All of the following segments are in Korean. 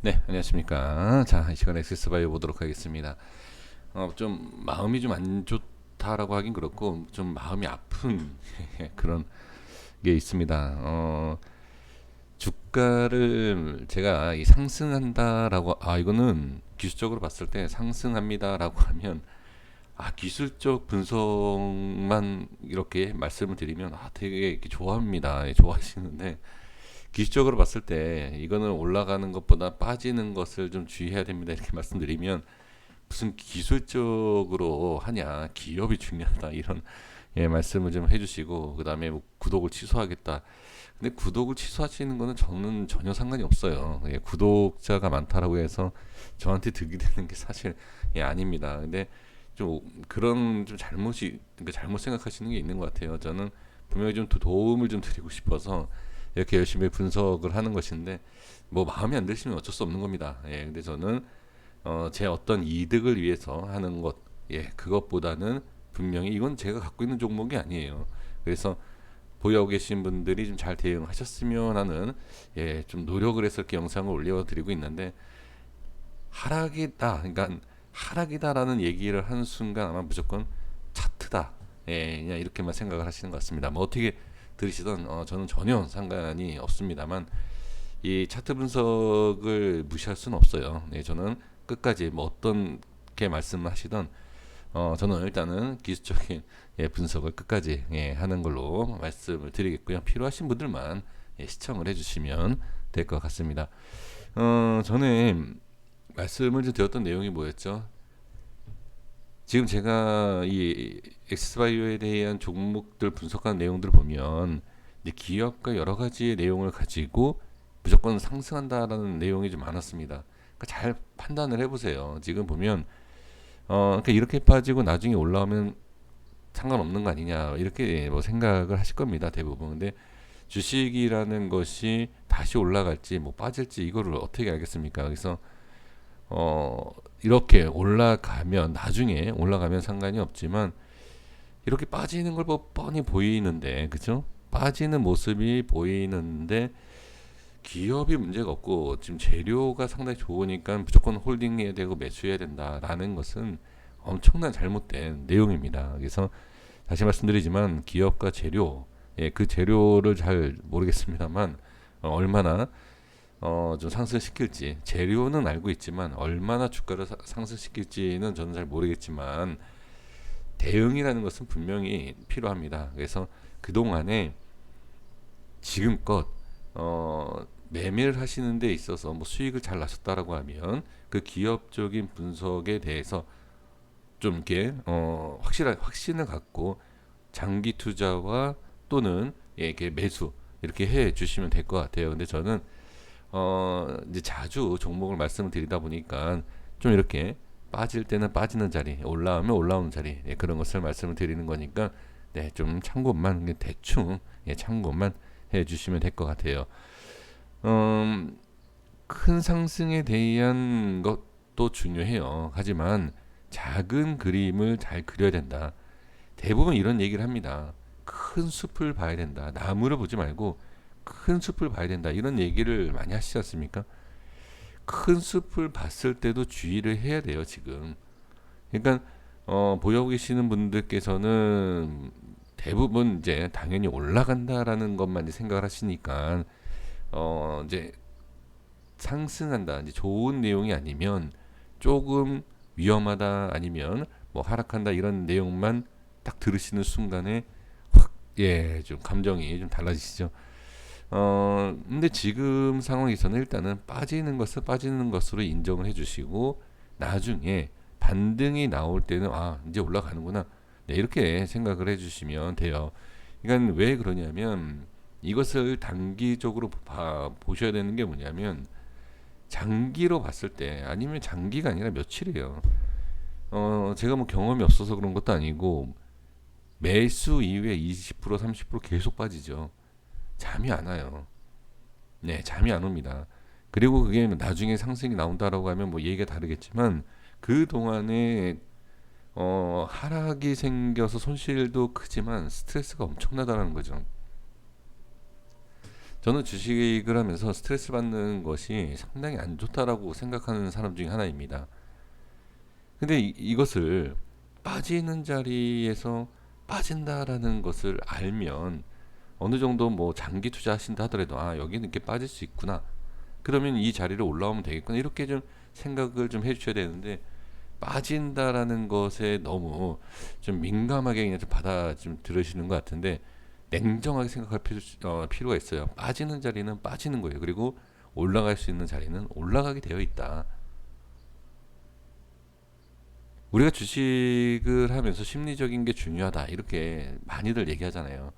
네, 안녕하십니까. 자, 이 시간에 엑세스바이오 보도록 하겠습니다. 좀 마음이 좀 안 좋다라고 하긴 그렇고 좀 마음이 아픈 그런 게 있습니다. 주가를 제가 이 상승한다라고 이거는 기술적으로 봤을 때 상승합니다라고 하면 기술적 분석만 이렇게 말씀을 드리면 되게 이렇게 좋아합니다. 예, 좋아하시는데 기술적으로 봤을 때 이거는 올라가는 것보다 빠지는 것을 좀 주의해야 됩니다. 이렇게 말씀드리면 무슨 기술적으로 하냐, 기업이 중요하다 이런 말씀을 좀 해주시고 그 다음에 뭐 구독을 취소하겠다. 근데 구독을 취소하시는 거는 저는 전혀 상관이 없어요. 구독자가 많다라고 해서 저한테 득이 되는 게 사실 아닙니다. 근데 좀 그런 좀 잘못이 그러니까 잘못 생각하시는 게 있는 것 같아요. 저는 분명히 좀 도움을 좀 드리고 싶어서 이렇게 열심히 분석을 하는 것인데 뭐 마음에 안 드시면 어쩔 수 없는 겁니다. 근데 저는 제 어떤 이득을 위해서 하는 것, 그것보다는 분명히 이건 제가 갖고 있는 종목이 아니에요. 그래서 보유하고 계신 분들이 좀 잘 대응하셨으면 하는 좀 노력을 해서 이렇게 영상을 올려드리고 있는데 하락이다, 그러니까 하락이다라는 얘기를 하는 순간 아마 무조건 차트다, 그냥 이렇게만 생각을 하시는 것 같습니다. 뭐 어떻게 들으시던 저는 전혀 상관이 없습니다만 이 차트 분석을 무시할 수는 없어요. 저는 끝까지 뭐 어떤 게 말씀을 하시던 저는 일단은 기술적인 분석을 끝까지 하는 걸로 말씀을 드리겠고요. 필요하신 분들만 시청을 해주시면 될 것 같습니다. 전에 말씀을 좀 드렸던 내용이 뭐였죠? 지금 제가 이 엑스바이오에 대한 종목들 분석하는 내용들을 보면 이제 기업과 여러 가지의 내용을 가지고 무조건 상승한다라는 내용이 좀 많았습니다. 그러니까 잘 판단을 해보세요. 지금 보면 그러니까 이렇게 빠지고 나중에 올라오면 상관없는 거 아니냐 이렇게 뭐 생각을 하실 겁니다. 대부분. 근데 주식이라는 것이 다시 올라갈지 뭐 빠질지 이거를 어떻게 알겠습니까? 그래서 이렇게 올라가면 나중에 올라가면 상관이 없지만 이렇게 빠지는 걸 뻔히 보이는데 그죠? 빠지는 모습이 보이는데 기업이 문제가 없고 지금 재료가 상당히 좋으니까 무조건 홀딩해야 되고 매수해야 된다라는 것은 엄청난 잘못된 내용입니다. 그래서 다시 말씀드리지만 기업과 재료, 그 재료를 잘 모르겠습니다만 얼마나 좀 상승시킬지 재료는 알고 있지만 얼마나 주가를 상승시킬지는 저는 잘 모르겠지만 대응이라는 것은 분명히 필요합니다. 그래서 그동안에 지금껏 매매를 하시는 데 있어서 뭐 수익을 잘 나셨다라고 하면 그 기업적인 분석에 대해서 좀 이렇게 확실한 확신을 갖고 장기 투자와 또는 이렇게 매수 이렇게 해 주시면 될 것 같아요. 근데 저는 이제 자주 종목을 말씀을 드리다 보니까 좀 이렇게 빠질 때는 빠지는 자리, 올라오면 올라오는 자리, 그런 것을 말씀을 드리는 거니까 좀 참고만 대충 참고만 해 주시면 될 것 같아요. 음, 큰 상승에 대한 것도 중요해요. 하지만 작은 그림을 잘 그려야 된다. 대부분 이런 얘기를 합니다. 큰 숲을 봐야 된다. 나무를 보지 말고 큰 숲을 봐야 된다. 이런 얘기를 많이 하시지 않습니까? 큰 숲을 봤을 때도 주의를 해야 돼요, 지금. 그러니까 보유하고 계시는 분들께서는 대부분 이제 당연히 올라간다라는 것만 이제 생각을 하시니까 이제 상승한다, 이제 좋은 내용이 아니면 조금 위험하다 아니면 뭐 하락한다 이런 내용만 딱 들으시는 순간에 확 좀 감정이 좀 달라지시죠. 근데 지금 상황에서는 일단은 빠지는 것을 빠지는 것으로 인정을 해주시고 나중에 반등이 나올 때는 이제 올라가는구나. 이렇게 생각을 해주시면 돼요. 그러니까 왜 그러냐면 이것을 단기적으로 보셔야 되는 게 뭐냐면 장기로 봤을 때 아니면 장기가 아니라 며칠이에요. 제가 뭐 경험이 없어서 그런 것도 아니고 매수 이후에 20% 30% 계속 빠지죠. 잠이 안 와요. 잠이 안 옵니다. 그리고 그게 나중에 상승이 나온다라고 하면 뭐 얘기가 다르겠지만 그 동안에 하락이 생겨서 손실도 크지만 스트레스가 엄청나다라는 거죠. 저는 주식을 하면서 스트레스 받는 것이 상당히 안 좋다라고 생각하는 사람 중에 하나입니다. 근데 이것을 빠지는 자리에서 빠진다라는 것을 알면 어느 정도 뭐 장기 투자하신다 하더라도 아 여기는 이렇게 빠질 수 있구나. 그러면 이 자리로 올라오면 되겠구나. 이렇게 좀 생각을 좀 해주셔야 되는데 빠진다라는 것에 너무 좀 민감하게 그냥 좀 받아 좀 들으시는 것 같은데 냉정하게 생각할 필요가 있어요. 빠지는 자리는 빠지는 거예요. 그리고 올라갈 수 있는 자리는 올라가게 되어 있다. 우리가 주식을 하면서 심리적인 게 중요하다 이렇게 많이들 얘기하잖아요.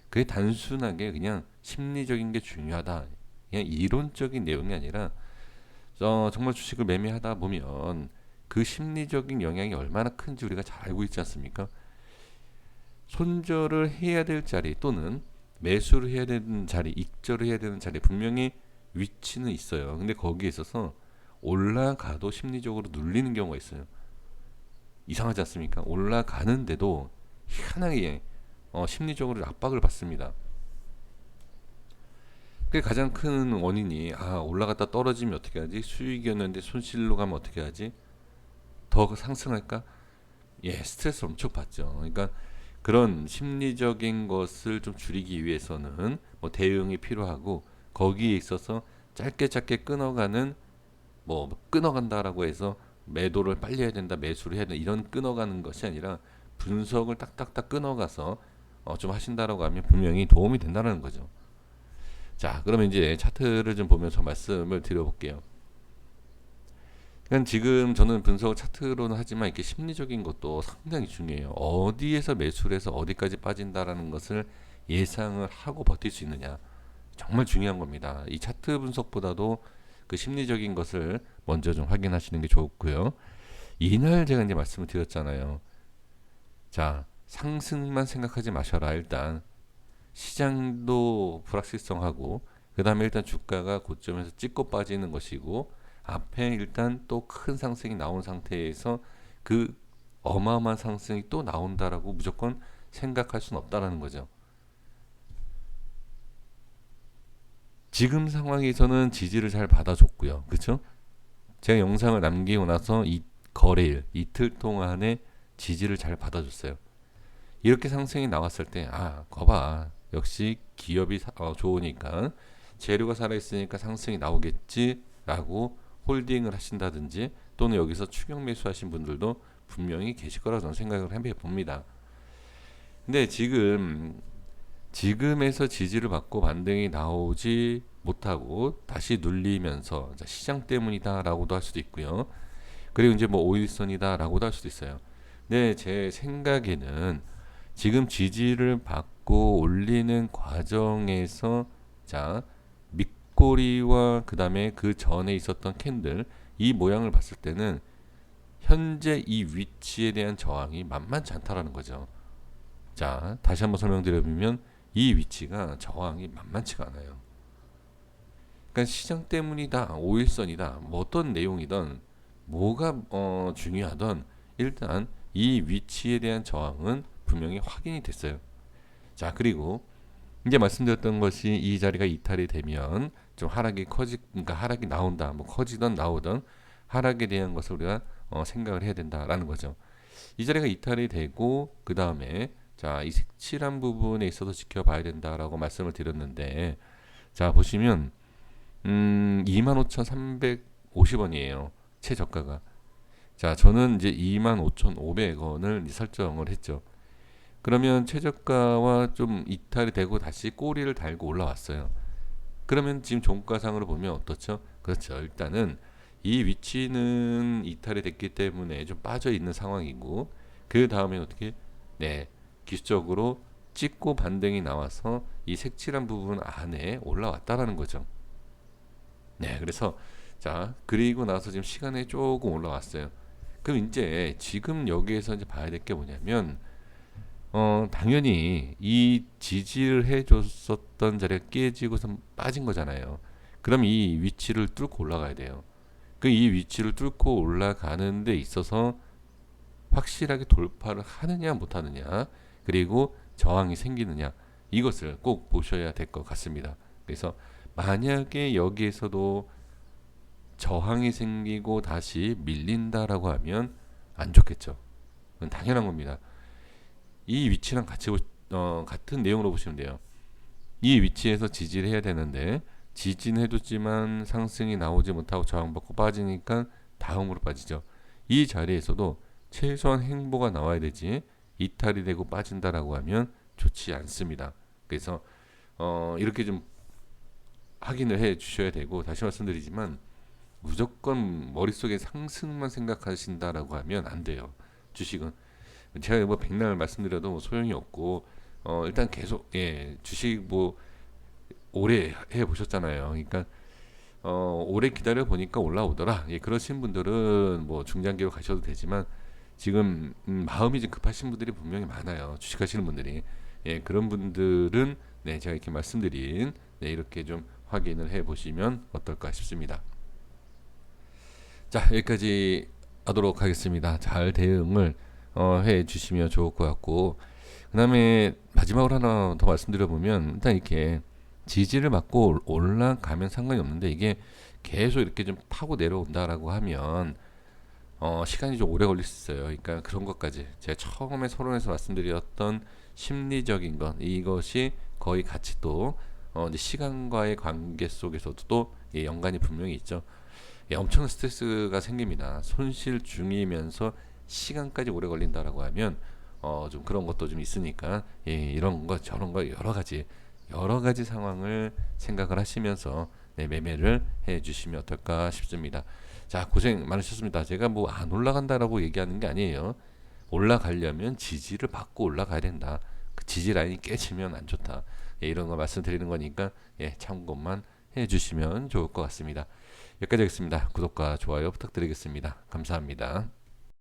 그게 단순하게 그냥 심리적인 게 중요하다 그냥 이론적인 내용이 아니라 정말 주식을 매매하다 보면 그 심리적인 영향이 얼마나 큰지 우리가 잘 알고 있지 않습니까? 손절을 해야 될 자리 또는 매수를 해야 되는 자리, 익절을 해야 되는 자리 분명히 위치는 있어요. 근데 거기에 있어서 올라가도 심리적으로 눌리는 경우가 있어요. 이상하지 않습니까? 올라가는데도 희한하게 심리적으로 압박을 받습니다. 그게 가장 큰 원인이 아 올라갔다 떨어지면 어떻게 하지? 수익이었는데 손실로 가면 어떻게 하지? 더 상승할까? 예, 스트레스 엄청 받죠. 그러니까 그런 심리적인 것을 좀 줄이기 위해서는 뭐 대응이 필요하고 거기에 있어서 짧게 짧게 끊어가는 뭐 끊어간다라고 해서 매도를 빨리 해야 된다, 매수를 해야 된다 이런 끊어가는 것이 아니라 분석을 딱딱딱 끊어가서 좀 하신다라고 하면 분명히 도움이 된다는 거죠. 자, 그러면 이제 차트를 좀 보면서 말씀을 드려볼게요. 그러니까 지금 저는 분석을 차트로는 하지만 이렇게 심리적인 것도 상당히 중요해요. 어디에서 매수를 해서 어디까지 빠진다라는 것을 예상을 하고 버틸 수 있느냐. 정말 중요한 겁니다. 이 차트 분석보다도 그 심리적인 것을 먼저 좀 확인하시는 게 좋고요. 이날 제가 이제 말씀을 드렸잖아요. 자, 상승만 생각하지 마셔라. 일단 시장도 불확실성하고 그 다음에 일단 주가가 고점에서 찍고 빠지는 것이고 앞에 일단 또 큰 상승이 나온 상태에서 그 어마어마한 상승이 또 나온다라고 무조건 생각할 수는 없다라는 거죠. 지금 상황에서는 지지를 잘 받아줬고요. 그렇죠? 제가 영상을 남기고 나서 이 거래일 이틀 동안에 지지를 잘 받아줬어요. 이렇게 상승이 나왔을 때 아 거봐 역시 기업이 좋으니까 재료가 살아있으니까 상승이 나오겠지라고 홀딩을 하신다든지 또는 여기서 추격 매수하신 분들도 분명히 계실 거라고 저는 생각을 해봅니다. 근데 지금에서 지지를 받고 반등이 나오지 못하고 다시 눌리면서 시장 때문이다라고도 할 수도 있고요. 그리고 이제 뭐 오일선이다라고도 할 수도 있어요. 근데 제 생각에는 지금 지지를 받고 올리는 과정에서 자 밑꼬리와 그 다음에 그 전에 있었던 캔들 이 모양을 봤을 때는 현재 이 위치에 대한 저항이 만만치 않다라는 거죠. 자 다시 한번 설명드려보면 이 위치가 저항이 만만치가 않아요. 그러니까 시장 때문이다, 오일선이다, 뭐 어떤 내용이든 뭐가 중요하든 일단 이 위치에 대한 저항은 분명히 확인이 됐어요. 자 그리고 이제 말씀드렸던 것이 이 자리가 이탈이 되면 좀 그러니까 하락이 나온다, 뭐 커지던 나오던 하락에 대한 것을 우리가 생각을 해야 된다라는 거죠. 이 자리가 이탈이 되고 그 다음에 자 이 색칠한 부분에 있어서 지켜봐야 된다라고 말씀을 드렸는데 자 보시면 25,350원이에요. 최저가가. 자, 저는 이제 25,500원을 설정을 했죠. 그러면 최저가와 좀 이탈이 되고 다시 꼬리를 달고 올라왔어요. 그러면 지금 종가상으로 보면 어떻죠? 그렇죠. 일단은 이 위치는 이탈이 됐기 때문에 좀 빠져 있는 상황이고 그 다음에 어떻게 네 기술적으로 찍고 반등이 나와서 이 색칠한 부분 안에 올라왔다라는 거죠. 네, 그래서 자 그리고 나서 지금 시간이 조금 올라왔어요. 그럼 이제 지금 여기에서 이제 봐야 될 게 뭐냐면 당연히 이 지지를 해줬었던 자리가 깨지고서 빠진 거잖아요. 그럼 이 위치를 뚫고 올라가야 돼요. 그 이 위치를 뚫고 올라가는 데 있어서 확실하게 돌파를 하느냐 못하느냐 그리고 저항이 생기느냐 이것을 꼭 보셔야 될 것 같습니다. 그래서 만약에 여기에서도 저항이 생기고 다시 밀린다라고 하면 안 좋겠죠. 그건 당연한 겁니다. 이 위치랑 같은 내용으로 보시면 돼요. 이 위치에서 지지를 해야 되는데 지지는 해줬지만 상승이 나오지 못하고 저항받고 빠지니까 다음으로 빠지죠. 이 자리에서도 최소한 행보가 나와야 되지 이탈이 되고 빠진다라고 하면 좋지 않습니다. 그래서 이렇게 좀 확인을 해 주셔야 되고, 다시 말씀드리지만 무조건 머릿속에 상승만 생각하신다라고 하면 안 돼요. 주식은 제가 뭐 백날 말씀드려도 뭐 소용이 없고, 일단 계속 주식 뭐 오래 해 보셨잖아요. 그러니까 오래 기다려 보니까 올라오더라. 그러신 분들은 뭐 중장기로 가셔도 되지만 지금 마음이 좀 급하신 분들이 분명히 많아요. 주식하시는 분들이. 그런 분들은 제가 이렇게 말씀드린 이렇게 좀 확인을 해 보시면 어떨까 싶습니다. 자, 여기까지 하도록 하겠습니다. 잘 대응을 해 주시면 좋을 것 같고, 그 다음에 마지막으로 하나 더 말씀드려 보면, 일단 이렇게 지지를 받고 올라가면 상관이 없는데, 이게 계속 이렇게 좀 파고 내려온다라고 하면 시간이 좀 오래 걸릴 수 있어요. 그러니까 그런 것까지 제가 처음에 서론에서 말씀드렸던 심리적인 것, 이것이 거의 같이 또 이제 시간과의 관계 속에서도 또 연관이 분명히 있죠. 엄청난 스트레스가 생깁니다. 손실 중이면서 시간까지 오래 걸린다라고 하면 좀 그런 것도 좀 있으니까 이런 거 저런 거 여러 가지 상황을 생각을 하시면서 매매를 해 주시면 어떨까 싶습니다. 자, 고생 많으셨습니다. 제가 뭐 안 올라간다라고 얘기하는 게 아니에요. 올라가려면 지지를 받고 올라가야 된다. 그 지지 라인이 깨지면 안 좋다. 이런 거 말씀드리는 거니까 참고만 해 주시면 좋을 것 같습니다. 여기까지 하겠습니다. 구독과 좋아요 부탁드리겠습니다. 감사합니다.